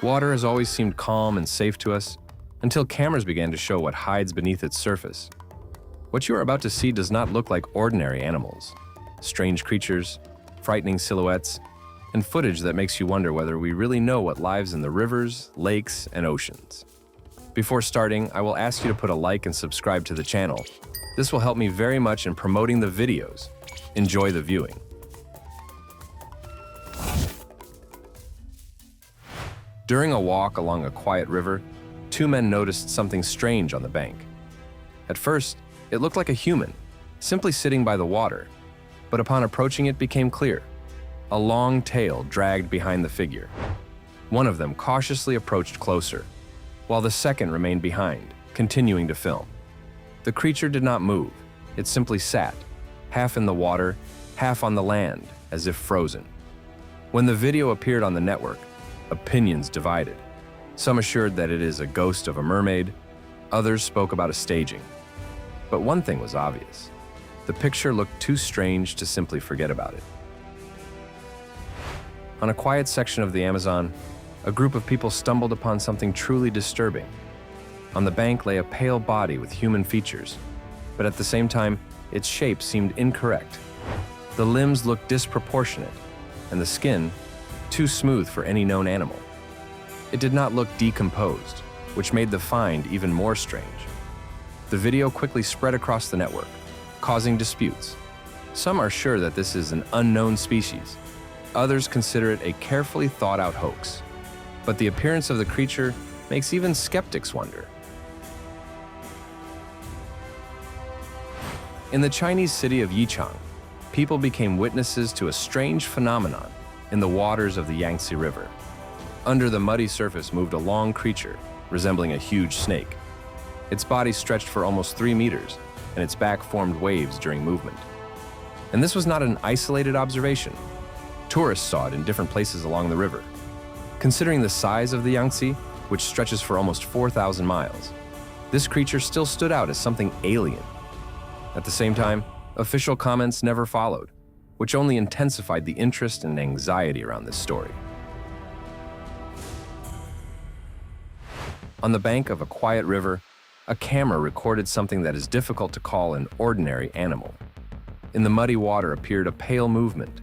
Water has always seemed calm and safe to us until cameras began to show what hides beneath its surface. What you are about to see does not look like ordinary animals. Strange creatures, frightening silhouettes, and footage that makes you wonder whether we really know what lives in the rivers, lakes, and oceans. Before starting, I will ask you to put a like and subscribe to the channel. This will help me very much in promoting the videos. Enjoy the viewing. During a walk along a quiet river, two men noticed something strange on the bank. At first, it looked like a human, simply sitting by the water, but upon approaching it became clear. A long tail dragged behind the figure. One of them cautiously approached closer, while the second remained behind, continuing to film. The creature did not move. It simply sat, half in the water, half on the land, as if frozen. When the video appeared on the network, opinions divided. Some assured that it is a ghost of a mermaid, others spoke about a staging. But one thing was obvious. The picture looked too strange to simply forget about it. On a quiet section of the Amazon, a group of people stumbled upon something truly disturbing. On the bank lay a pale body with human features, but at the same time, its shape seemed incorrect. The limbs looked disproportionate, and the skin too smooth for any known animal. It did not look decomposed, which made the find even more strange. The video quickly spread across the network, causing disputes. Some are sure that this is an unknown species. Others consider it a carefully thought-out hoax. But the appearance of the creature makes even skeptics wonder. In the Chinese city of Yichang, people became witnesses to a strange phenomenon in the waters of the Yangtze River. Under the muddy surface moved a long creature, resembling a huge snake. Its body stretched for almost 3 meters, and its back formed waves during movement. And this was not an isolated observation. Tourists saw it in different places along the river. Considering the size of the Yangtze, which stretches for almost 4,000 miles, this creature still stood out as something alien. At the same time, official comments never followed, which only intensified the interest and anxiety around this story. On the bank of a quiet river, a camera recorded something that is difficult to call an ordinary animal. In the muddy water appeared a pale movement,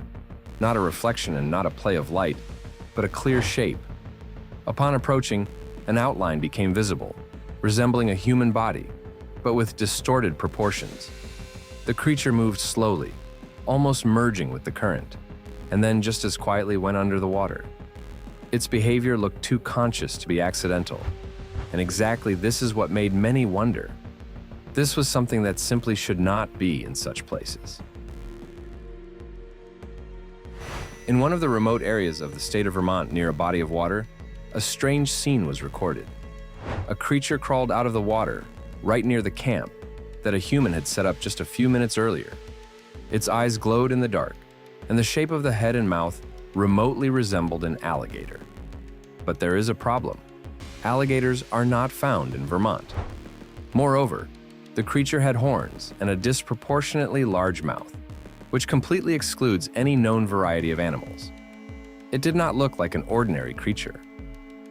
not a reflection and not a play of light, but a clear shape. Upon approaching, an outline became visible, resembling a human body, but with distorted proportions. The creature moved slowly, almost merging with the current, and then just as quietly went under the water. Its behavior looked too conscious to be accidental, and exactly this is what made many wonder. This was something that simply should not be in such places. In one of the remote areas of the state of Vermont near a body of water, a strange scene was recorded. A creature crawled out of the water, right near the camp that a human had set up just a few minutes earlier. Its eyes glowed in the dark, and the shape of the head and mouth remotely resembled an alligator. But there is a problem. Alligators are not found in Vermont. Moreover, the creature had horns and a disproportionately large mouth, which completely excludes any known variety of animals. It did not look like an ordinary creature,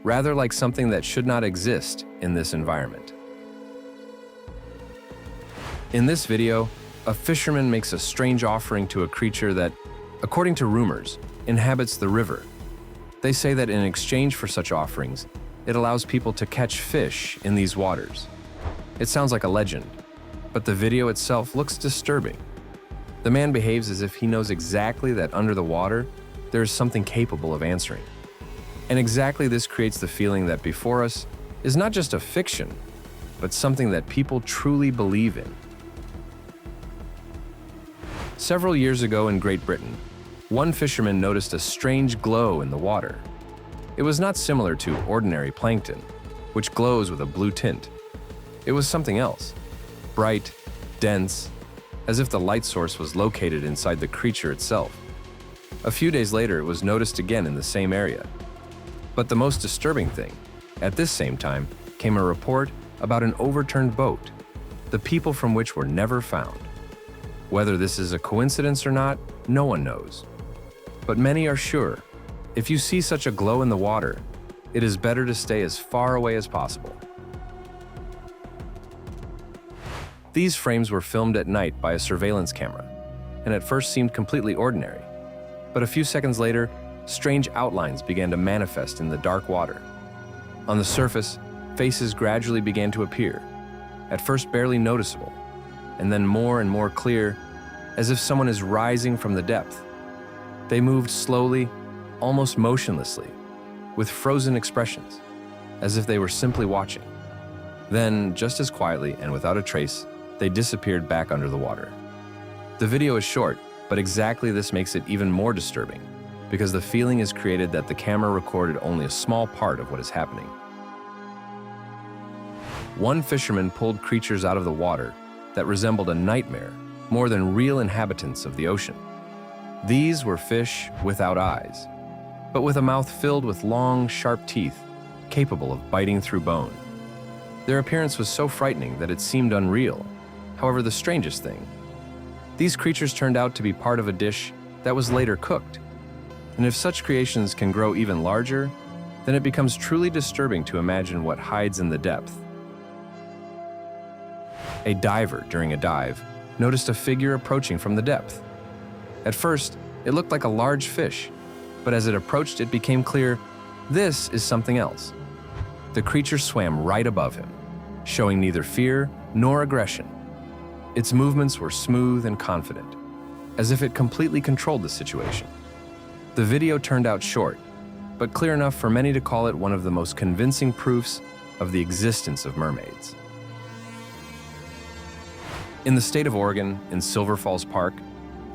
rather like something that should not exist in this environment. In this video, a fisherman makes a strange offering to a creature that, according to rumors, inhabits the river. They say that in exchange for such offerings, it allows people to catch fish in these waters. It sounds like a legend, but the video itself looks disturbing. The man behaves as if he knows exactly that under the water, there is something capable of answering. And exactly this creates the feeling that before us is not just a fiction, but something that people truly believe in. Several years ago in Great Britain, one fisherman noticed a strange glow in the water. It was not similar to ordinary plankton, which glows with a blue tint. It was something else, bright, dense, as if the light source was located inside the creature itself. A few days later, it was noticed again in the same area. But the most disturbing thing, at this same time, came a report about an overturned boat, the people from which were never found. Whether this is a coincidence or not, no one knows. But many are sure, if you see such a glow in the water, it is better to stay as far away as possible. These frames were filmed at night by a surveillance camera, and at first seemed completely ordinary. But a few seconds later, strange outlines began to manifest in the dark water. On the surface, faces gradually began to appear, at first barely noticeable, and then more and more clear, as if someone is rising from the depth. They moved slowly, almost motionlessly, with frozen expressions, as if they were simply watching. Then, just as quietly and without a trace, they disappeared back under the water. The video is short, but exactly this makes it even more disturbing, because the feeling is created that the camera recorded only a small part of what is happening. One fisherman pulled creatures out of the water that resembled a nightmare more than real inhabitants of the ocean. These were fish without eyes, but with a mouth filled with long, sharp teeth, capable of biting through bone. Their appearance was so frightening that it seemed unreal. However, the strangest thing, these creatures turned out to be part of a dish that was later cooked. And if such creations can grow even larger, then it becomes truly disturbing to imagine what hides in the depth. A diver, during a dive, noticed a figure approaching from the depth. At first, it looked like a large fish, but as it approached, it became clear this is something else. The creature swam right above him, showing neither fear nor aggression. Its movements were smooth and confident, as if it completely controlled the situation. The video turned out short, but clear enough for many to call it one of the most convincing proofs of the existence of mermaids. In the state of Oregon, in Silver Falls Park,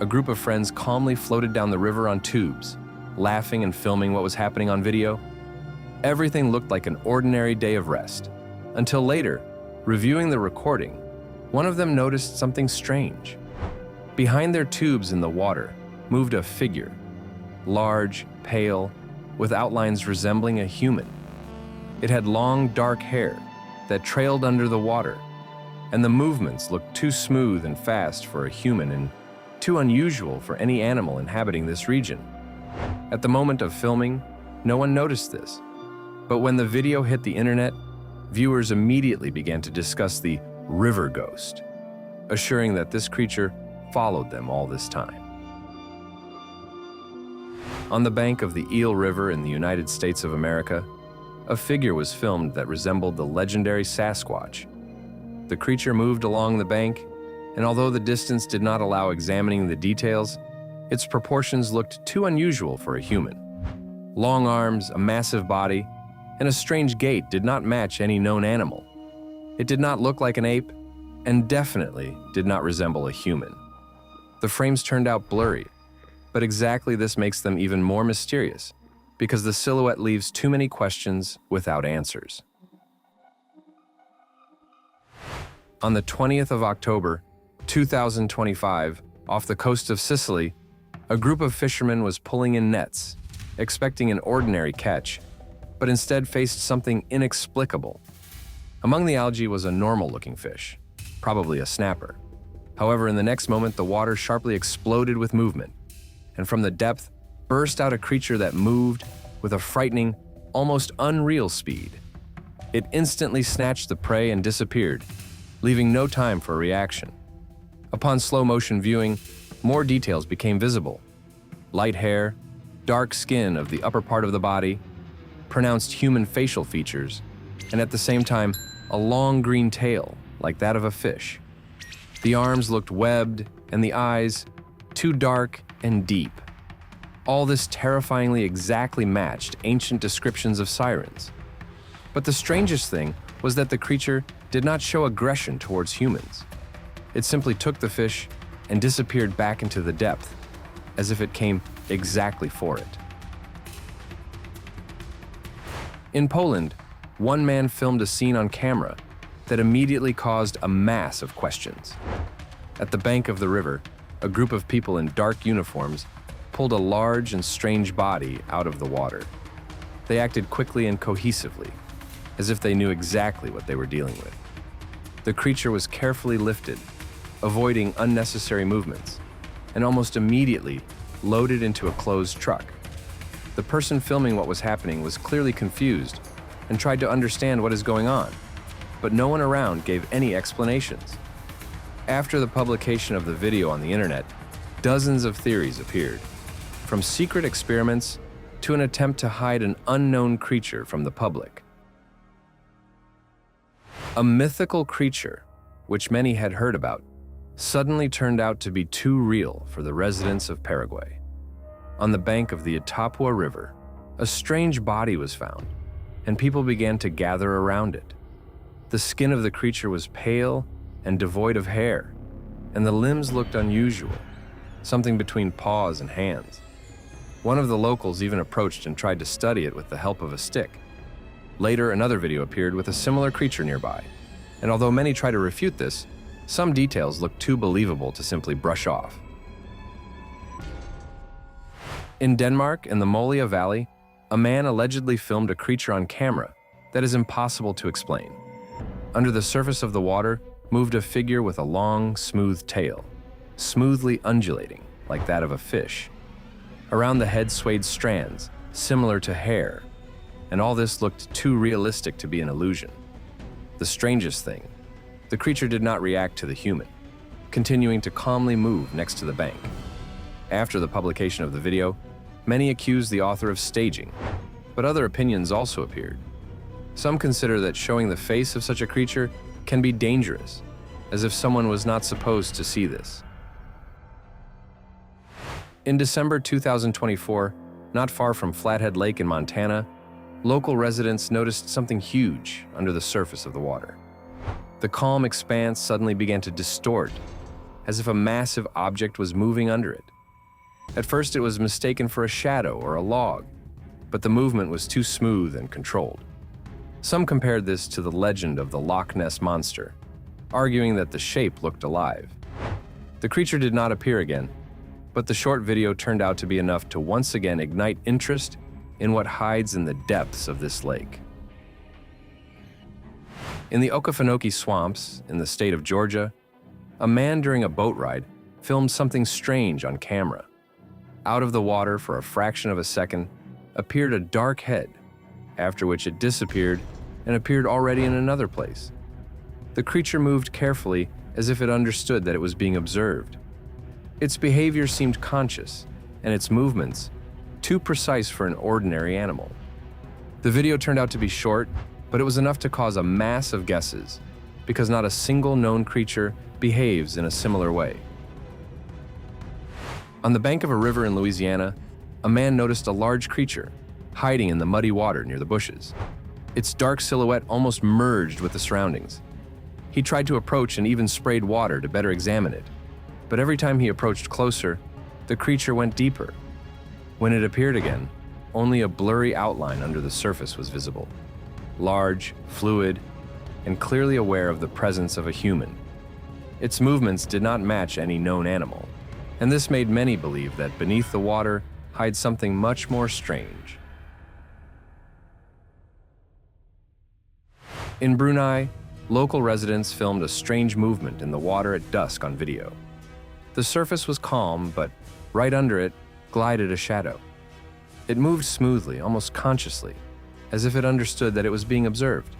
a group of friends calmly floated down the river on tubes, laughing and filming what was happening on video. Everything looked like an ordinary day of rest, until later, reviewing the recording, one of them noticed something strange. Behind their tubes in the water moved a figure, large, pale, with outlines resembling a human. It had long, dark hair that trailed under the water, and the movements looked too smooth and fast for a human and too unusual for any animal inhabiting this region. At the moment of filming, no one noticed this, but when the video hit the internet, viewers immediately began to discuss the river ghost, assuring that this creature followed them all this time. On the bank of the Eel River in the United States of America, a figure was filmed that resembled the legendary Sasquatch. The creature moved along the bank, and although the distance did not allow examining the details, its proportions looked too unusual for a human. Long arms, a massive body, and a strange gait did not match any known animal. It did not look like an ape, and definitely did not resemble a human. The frames turned out blurry, but exactly this makes them even more mysterious, because the silhouette leaves too many questions without answers. On the 20th of October, 2025, off the coast of Sicily, a group of fishermen was pulling in nets, expecting an ordinary catch, but instead faced something inexplicable. Among the algae was a normal-looking fish, probably a snapper. However, in the next moment, the water sharply exploded with movement, and from the depth burst out a creature that moved with a frightening, almost unreal speed. It instantly snatched the prey and disappeared, leaving no time for a reaction. Upon slow-motion viewing, more details became visible. Light hair, dark skin of the upper part of the body, pronounced human facial features, and at the same time, a long green tail, like that of a fish. The arms looked webbed, and the eyes, too dark and deep. All this terrifyingly exactly matched ancient descriptions of sirens. But the strangest thing was that the creature did not show aggression towards humans. It simply took the fish and disappeared back into the depth, as if it came exactly for it. In Poland, one man filmed a scene on camera that immediately caused a mass of questions. At the bank of the river, a group of people in dark uniforms pulled a large and strange body out of the water. They acted quickly and cohesively, as if they knew exactly what they were dealing with. The creature was carefully lifted, avoiding unnecessary movements, and almost immediately loaded into a closed truck. The person filming what was happening was clearly confused and tried to understand what is going on, but no one around gave any explanations. After the publication of the video on the internet, dozens of theories appeared, from secret experiments to an attempt to hide an unknown creature from the public. A mythical creature, which many had heard about, suddenly turned out to be too real for the residents of Paraguay. On the bank of the Itapúa River, a strange body was found, and people began to gather around it. The skin of the creature was pale and devoid of hair, and the limbs looked unusual, something between paws and hands. One of the locals even approached and tried to study it with the help of a stick. Later, another video appeared with a similar creature nearby, and although many try to refute this, some details look too believable to simply brush off. In Denmark, in the Molia Valley, a man allegedly filmed a creature on camera that is impossible to explain. Under the surface of the water moved a figure with a long, smooth tail, smoothly undulating like that of a fish. Around the head swayed strands, similar to hair, and all this looked too realistic to be an illusion. The strangest thing, the creature did not react to the human, continuing to calmly move next to the bank. After the publication of the video, many accused the author of staging, but other opinions also appeared. Some consider that showing the face of such a creature can be dangerous, as if someone was not supposed to see this. In December 2024, not far from Flathead Lake in Montana, local residents noticed something huge under the surface of the water. The calm expanse suddenly began to distort, as if a massive object was moving under it. At first, it was mistaken for a shadow or a log, but the movement was too smooth and controlled. Some compared this to the legend of the Loch Ness Monster, arguing that the shape looked alive. The creature did not appear again, but the short video turned out to be enough to once again ignite interest in what hides in the depths of this lake. In the Okefenokee Swamps, in the state of Georgia, a man during a boat ride filmed something strange on camera. Out of the water for a fraction of a second appeared a dark head, after which it disappeared and appeared already in another place. The creature moved carefully as if it understood that it was being observed. Its behavior seemed conscious, and its movements too precise for an ordinary animal. The video turned out to be short, but it was enough to cause a mass of guesses, because not a single known creature behaves in a similar way. On the bank of a river in Louisiana, a man noticed a large creature hiding in the muddy water near the bushes. Its dark silhouette almost merged with the surroundings. He tried to approach and even sprayed water to better examine it, but every time he approached closer, the creature went deeper. When it appeared again, only a blurry outline under the surface was visible, large, fluid, and clearly aware of the presence of a human. Its movements did not match any known animal, and this made many believe that beneath the water hides something much more strange. In Brunei, local residents filmed a strange movement in the water at dusk on video. The surface was calm, but right under it glided a shadow. It moved smoothly, almost consciously, as if it understood that it was being observed.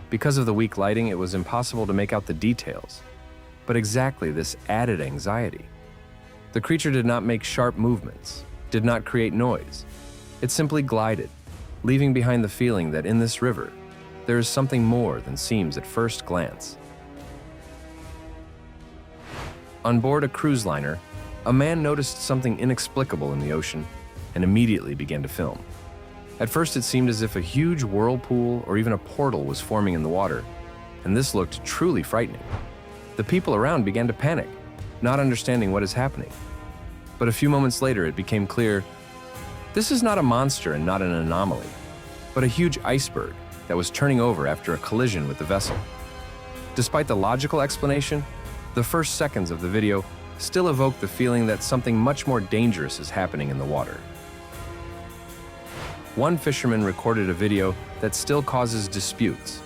Because of the weak lighting, it was impossible to make out the details, but exactly this added anxiety. The creature did not make sharp movements, did not create noise. It simply glided, leaving behind the feeling that in this river, there is something more than seems at first glance. On board a cruise liner, a man noticed something inexplicable in the ocean and immediately began to film. At first, it seemed as if a huge whirlpool or even a portal was forming in the water, and this looked truly frightening. The people around began to panic, not understanding what is happening. But a few moments later, it became clear this is not a monster and not an anomaly, but a huge iceberg that was turning over after a collision with the vessel. Despite the logical explanation, the first seconds of the video still evoke the feeling that something much more dangerous is happening in the water. One fisherman recorded a video that still causes disputes.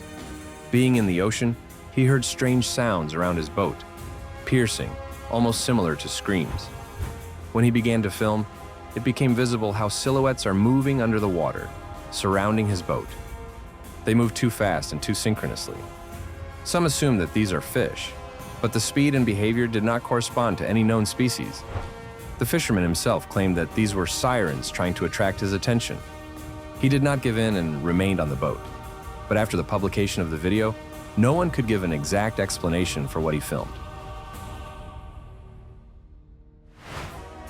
Being in the ocean, he heard strange sounds around his boat, piercing, almost similar to screams. When he began to film, it became visible how silhouettes are moving under the water, surrounding his boat. They move too fast and too synchronously. Some assume that these are fish, but the speed and behavior did not correspond to any known species. The fisherman himself claimed that these were sirens trying to attract his attention. He did not give in and remained on the boat. But after the publication of the video, no one could give an exact explanation for what he filmed.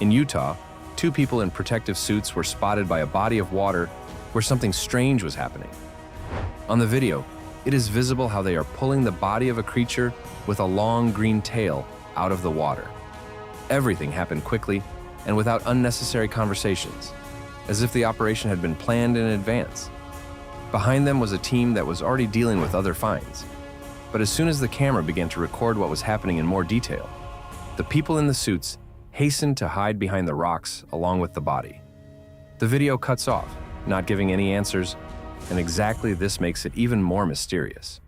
In Utah, 2 people in protective suits were spotted by a body of water where something strange was happening. On the video, it is visible how they are pulling the body of a creature with a long green tail out of the water. Everything happened quickly and without unnecessary conversations, as if the operation had been planned in advance. Behind them was a team that was already dealing with other finds. But as soon as the camera began to record what was happening in more detail, the people in the suits hastened to hide behind the rocks along with the body. The video cuts off, not giving any answers, and exactly this makes it even more mysterious.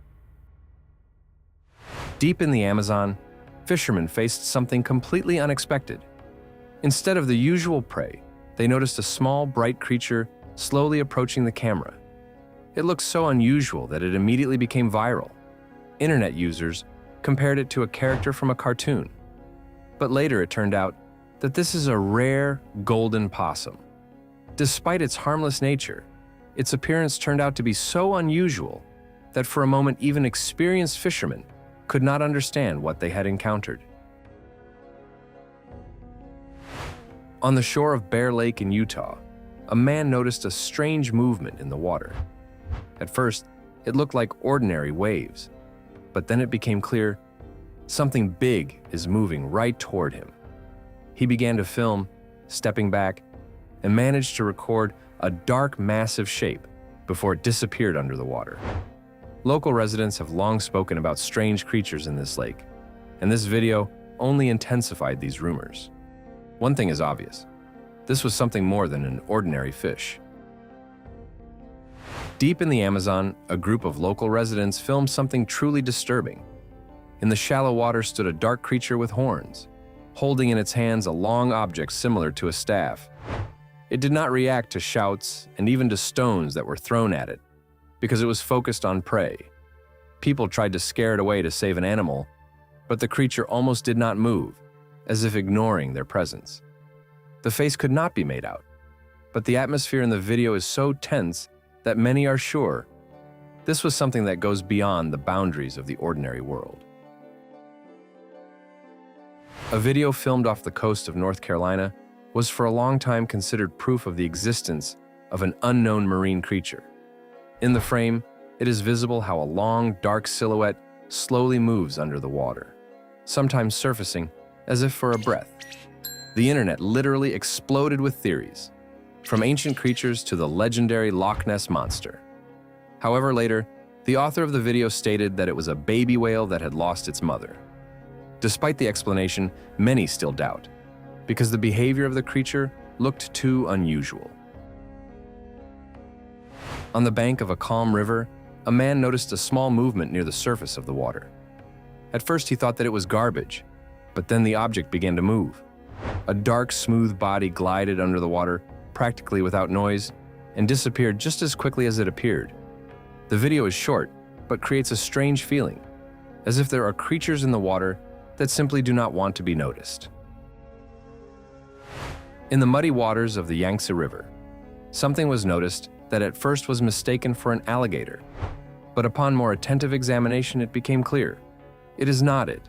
Deep in the Amazon, fishermen faced something completely unexpected. Instead of the usual prey, they noticed a small, bright creature slowly approaching the camera. It looked so unusual that it immediately became viral. Internet users compared it to a character from a cartoon. But later it turned out that this is a rare golden possum. Despite its harmless nature, its appearance turned out to be so unusual that for a moment even experienced fishermen could not understand what they had encountered. On the shore of Bear Lake in Utah, a man noticed a strange movement in the water. At first, it looked like ordinary waves, but then it became clear something big is moving right toward him. He began to film, stepping back, and managed to record a dark, massive shape before it disappeared under the water. Local residents have long spoken about strange creatures in this lake, and this video only intensified these rumors. One thing is obvious: this was something more than an ordinary fish. Deep in the Amazon, a group of local residents filmed something truly disturbing. In the shallow water stood a dark creature with horns, holding in its hands a long object similar to a staff. It did not react to shouts and even to stones that were thrown at it, because it was focused on prey. People tried to scare it away to save an animal, but the creature almost did not move, as if ignoring their presence. The face could not be made out, but the atmosphere in the video is so tense that many are sure this was something that goes beyond the boundaries of the ordinary world. A video filmed off the coast of North Carolina was for a long time considered proof of the existence of an unknown marine creature. In the frame, it is visible how a long, dark silhouette slowly moves under the water, sometimes surfacing as if for a breath. The internet literally exploded with theories, from ancient creatures to the legendary Loch Ness Monster. However, later, the author of the video stated that it was a baby whale that had lost its mother. Despite the explanation, many still doubt, because the behavior of the creature looked too unusual. On the bank of a calm river, a man noticed a small movement near the surface of the water. At first he thought that it was garbage, but then the object began to move. A dark, smooth body glided under the water, practically without noise, and disappeared just as quickly as it appeared. The video is short, but creates a strange feeling, as if there are creatures in the water that simply do not want to be noticed. In the muddy waters of the Yangtze River, something was noticed that at first was mistaken for an alligator, but upon more attentive examination it became clear. It is not it.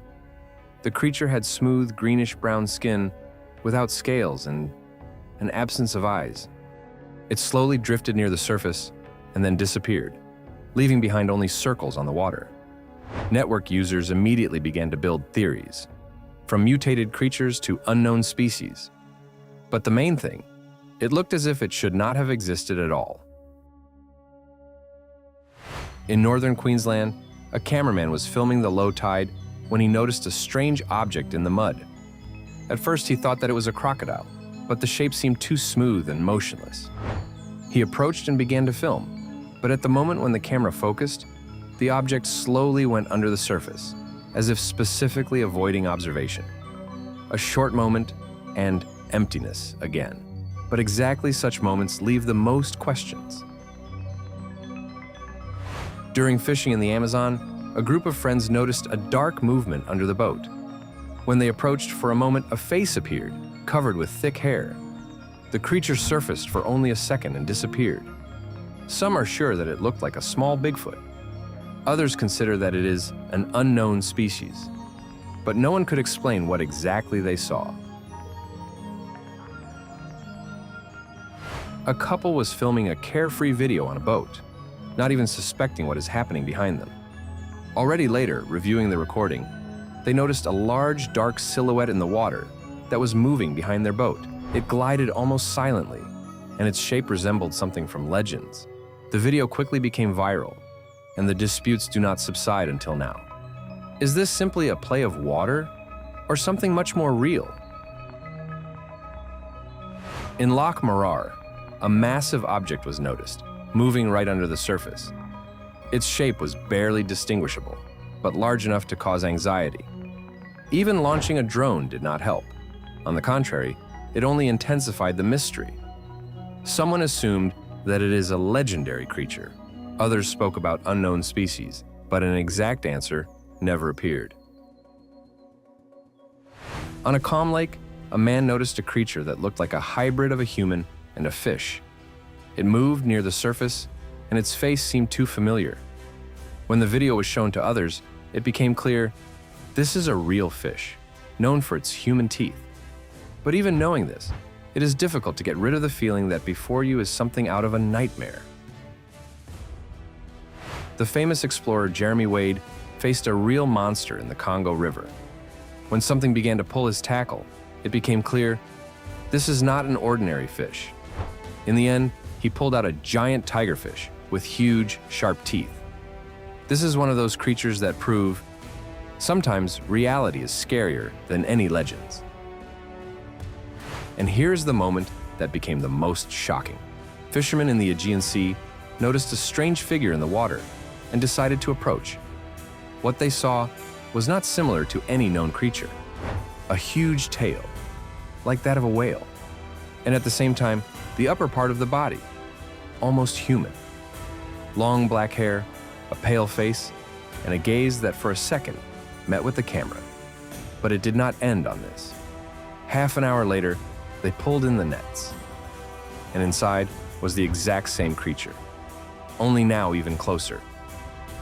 The creature had smooth greenish-brown skin without scales and an absence of eyes. It slowly drifted near the surface and then disappeared, leaving behind only circles on the water. Network users immediately began to build theories, from mutated creatures to unknown species. But the main thing, it looked as if it should not have existed at all. In northern Queensland, a cameraman was filming the low tide when he noticed a strange object in the mud. At first he thought that it was a crocodile, but the shape seemed too smooth and motionless. He approached and began to film, but at the moment when the camera focused, the object slowly went under the surface, as if specifically avoiding observation. A short moment, and emptiness again. But exactly such moments leave the most questions. During fishing in the Amazon, a group of friends noticed a dark movement under the boat. When they approached for a moment, a face appeared, covered with thick hair. The creature surfaced for only a second and disappeared. Some are sure that it looked like a small Bigfoot. Others consider that it is an unknown species. But no one could explain what exactly they saw. A couple was filming a carefree video on a boat, not even suspecting what is happening behind them. Already later, reviewing the recording, they noticed a large, dark silhouette in the water that was moving behind their boat. It glided almost silently, and its shape resembled something from legends. The video quickly became viral, and the disputes do not subside until now. Is this simply a play of water, or something much more real? In Loch Morar, a massive object was noticed, moving right under the surface. Its shape was barely distinguishable, but large enough to cause anxiety. Even launching a drone did not help. On the contrary, it only intensified the mystery. Someone assumed that it is a legendary creature. Others spoke about unknown species, but an exact answer never appeared. On a calm lake, a man noticed a creature that looked like a hybrid of a human and a fish. It moved near the surface, and its face seemed too familiar. When the video was shown to others, it became clear this is a real fish, known for its human teeth. But even knowing this, it is difficult to get rid of the feeling that before you is something out of a nightmare. The famous explorer Jeremy Wade faced a real monster in the Congo River. When something began to pull his tackle, it became clear this is not an ordinary fish. In the end, he pulled out a giant tigerfish with huge, sharp teeth. This is one of those creatures that prove sometimes reality is scarier than any legends. And here's the moment that became the most shocking. Fishermen in the Aegean Sea noticed a strange figure in the water and decided to approach. What they saw was not similar to any known creature. A huge tail, like that of a whale, and at the same time, the upper part of the body, almost human. Long black hair, a pale face, and a gaze that for a second met with the camera. But it did not end on this. Half an hour later, they pulled in the nets. And inside was the exact same creature, only now even closer.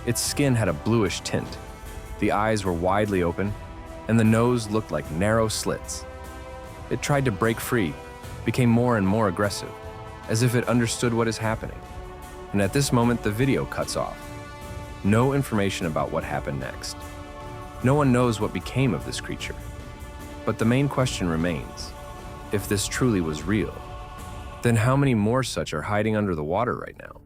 Its skin had a bluish tint, the eyes were widely open, and the nose looked like narrow slits. It tried to break free, became more and more aggressive, as if it understood what is happening. And at this moment, the video cuts off. No information about what happened next. No one knows what became of this creature. But the main question remains, if this truly was real, then how many more such are hiding under the water right now?